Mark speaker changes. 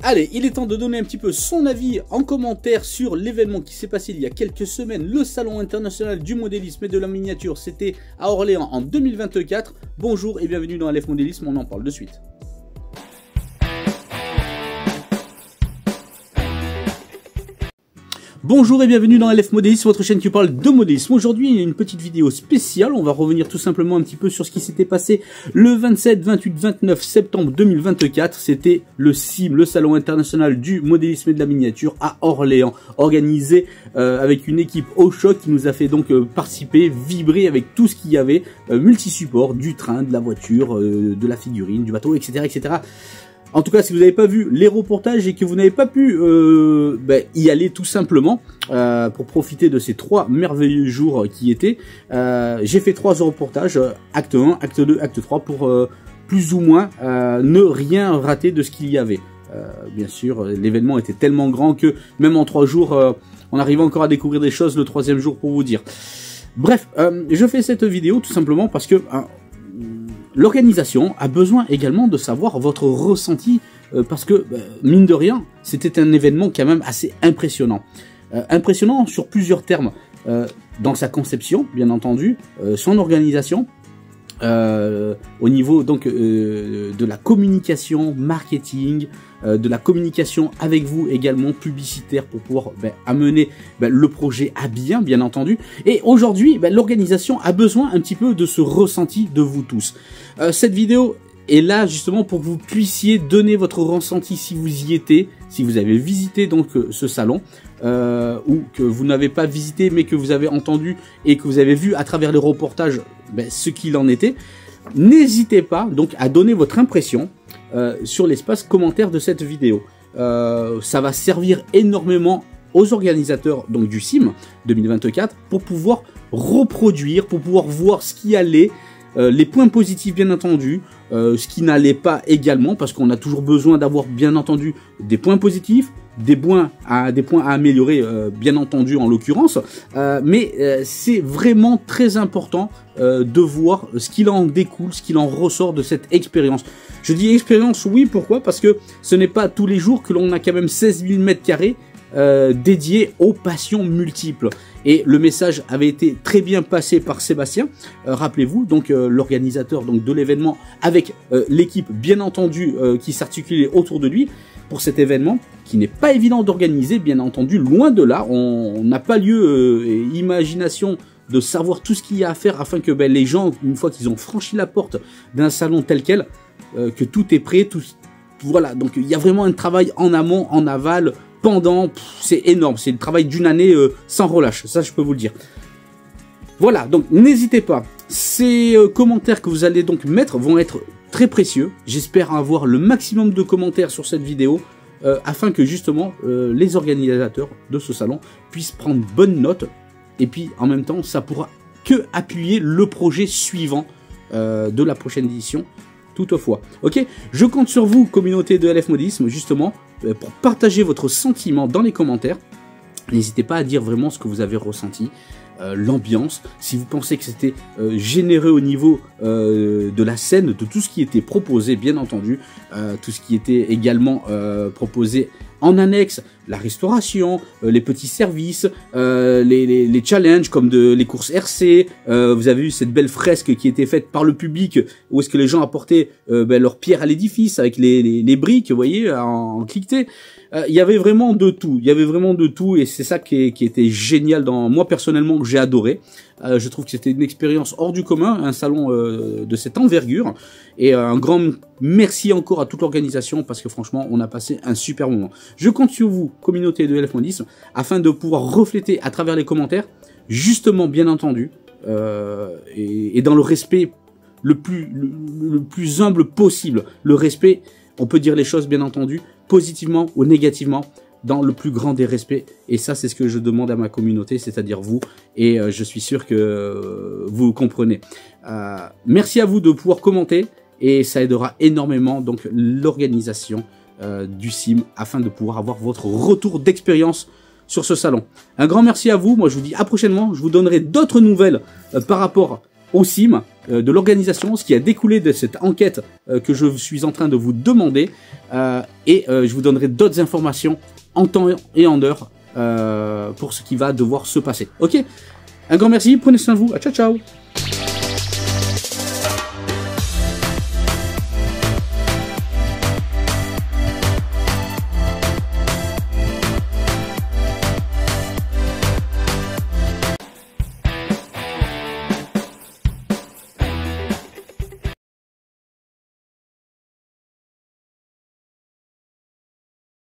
Speaker 1: Allez, il est temps de donner un petit peu son avis en commentaire sur l'événement qui s'est passé il y a quelques semaines, le Salon international du modélisme et de la miniature. C'était à Orléans en 2024. Bonjour et bienvenue dans Aleph Modélisme, on en parle de suite. Bonjour et bienvenue dans Aleph Modélisme, votre chaîne qui parle de modélisme. Aujourd'hui, il y a une petite vidéo spéciale. On va revenir tout simplement un petit peu sur ce qui s'était passé le 27, 28, 29 septembre 2024. C'était le SIM, le Salon international du modélisme et de la miniature à Orléans, organisé avec une équipe au choc qui nous a fait donc participer, vibrer avec tout ce qu'il y avait, multi-support, du train, de la voiture, de la figurine, du bateau, etc., etc. En tout cas, si vous n'avez pas vu les reportages et que vous n'avez pas pu y aller tout simplement pour profiter de ces 3 merveilleux jours qui étaient, j'ai fait 3 reportages, acte 1, acte 2, acte 3, pour plus ou moins ne rien rater de ce qu'il y avait. Bien sûr, l'événement était tellement grand que même en 3 jours, on arrivait encore à découvrir des choses le 3e jour pour vous dire. Bref, je fais cette vidéo tout simplement parce que... l'organisation a besoin également de savoir votre ressenti parce que, mine de rien, c'était un événement quand même assez impressionnant. Impressionnant sur plusieurs termes. Dans sa conception, bien entendu, son organisation, au niveau donc de la communication, marketing, de la communication avec vous également, publicitaire, pour pouvoir amener le projet à bien entendu. Et aujourd'hui, l'organisation a besoin un petit peu de ce ressenti de vous tous. Cette vidéo est là justement pour que vous puissiez donner votre ressenti si vous y étiez, si vous avez visité donc ce salon, ou que vous n'avez pas visité mais que vous avez entendu et que vous avez vu à travers les reportages ce qu'il en était. N'hésitez pas donc à donner votre impression sur l'espace commentaire de cette vidéo. Ça va servir énormément aux organisateurs donc du SIM 2024 pour pouvoir reproduire, pour pouvoir voir ce qui allait, les points positifs bien entendu, ce qui n'allait pas également, parce qu'on a toujours besoin d'avoir bien entendu des points positifs, des points à améliorer bien entendu en l'occurrence, mais c'est vraiment très important de voir ce qu'il en découle, ce qu'il en ressort de cette expérience. Je dis expérience, oui, pourquoi? Parce que ce n'est pas tous les jours que l'on a quand même 16 000 m² dédiés aux passions multiples. Et le message avait été très bien passé par Sébastien, rappelez-vous, donc l'organisateur donc de l'événement, avec l'équipe bien entendu qui s'articulait autour de lui pour cet événement qui n'est pas évident d'organiser, bien entendu, loin de là. On n'a pas lieu et imagination de savoir tout ce qu'il y a à faire afin que les gens, une fois qu'ils ont franchi la porte d'un salon tel quel, que tout est prêt, tout, voilà. Donc il y a vraiment un travail en amont, en aval, pendant, c'est énorme, c'est le travail d'une année sans relâche, ça je peux vous le dire. Voilà, donc n'hésitez pas, ces commentaires que vous allez donc mettre vont être très précieux. J'espère avoir le maximum de commentaires sur cette vidéo afin que justement les organisateurs de ce salon puissent prendre bonne note, et puis en même temps ça pourra que appuyer le projet suivant de la prochaine édition toutefois. Ok, je compte sur vous, communauté de Aleph Modélisme, justement pour partager votre sentiment dans les commentaires. N'hésitez pas à dire vraiment ce que vous avez ressenti, l'ambiance, si vous pensez que c'était généreux au niveau de la scène, de tout ce qui était proposé, bien entendu, tout ce qui était également proposé en annexe, la restauration, les petits services, les challenges comme les courses RC. Vous avez vu cette belle fresque qui était faite par le public, où est-ce que les gens apportaient leur pierre à l'édifice avec les briques, vous voyez, en cliqueté. Il y avait vraiment de tout, et c'est ça qui était génial dans moi personnellement, que j'ai adoré. Je trouve que c'était une expérience hors du commun, un salon de cette envergure, et un grand merci encore à toute l'organisation parce que franchement on a passé un super moment. Je compte sur vous, communauté de Aleph Modélisme, afin de pouvoir refléter à travers les commentaires, justement bien entendu, et dans le respect le plus humble possible. Le respect, on peut dire les choses bien entendu, positivement ou négativement, dans le plus grand des respects, et ça c'est ce que je demande à ma communauté, c'est-à-dire vous, et je suis sûr que vous comprenez. Merci à vous de pouvoir commenter, et ça aidera énormément donc l'organisation du SIM, afin de pouvoir avoir votre retour d'expérience sur ce salon. Un grand merci à vous, moi je vous dis à prochainement, je vous donnerai d'autres nouvelles par rapport au CIM, de l'organisation, ce qui a découlé de cette enquête que je suis en train de vous demander, et je vous donnerai d'autres informations en temps et en heure pour ce qui va devoir se passer. Ok, un grand merci, prenez soin de vous, ciao ciao.